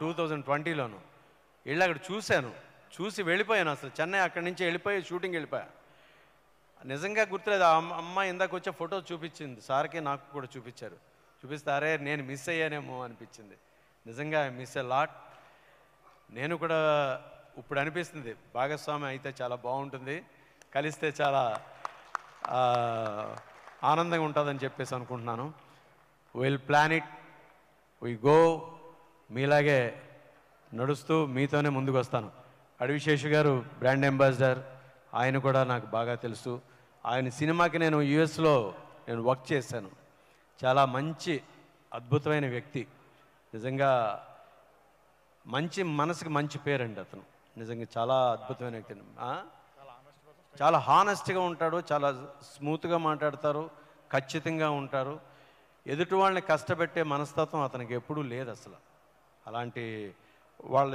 2020లోను వెళ్ళి అక్కడ చూశాను. చూసి వెళ్ళిపోయాను. అసలు చెన్నై అక్కడి నుంచి వెళ్ళిపోయి షూటింగ్ వెళ్ళిపోయా. నిజంగా గుర్తులేదు. ఆ అమ్మాయి ఇందాక వచ్చే ఫోటో చూపించింది సార్కి, నాకు కూడా చూపించారు. చూపిస్తే అరే నేను మిస్ అయ్యానేమో అనిపించింది. నిజంగా మిస్ ఎ లాట్. నేను కూడా ఇప్పుడు అనిపిస్తుంది భాగస్వామి అయితే చాలా బాగుంటుంది, కలిస్తే చాలా ఆనందంగా ఉంటుందని చెప్పేసి అనుకుంటున్నాను. Will plan it, we go. మీలాగే నడుస్తూ మీతోనే ముందుకు వస్తాను. అడవిశేషు గారు బ్రాండ్ అంబాసిడర్, ఆయన కూడా నాకు బాగా తెలుసు. ఆయన సినిమాకి నేను యుఎస్లో వర్క్ చేశాను. చాలా మంచి అద్భుతమైన వ్యక్తి. నిజంగా మంచి మనసుకి మంచి పేరండి అతను. నిజంగా చాలా అద్భుతమైన వ్యక్తి. చాలా హానెస్ట్గా ఉంటాడు, చాలా స్మూత్గా మాట్లాడతారు, ఖచ్చితంగా ఉంటారు. ఎదుటి వాళ్ళని కష్టపెట్టే మనస్తత్వం అతనికి ఎప్పుడూ లేదు అసలు. అలాంటి వాళ్ళ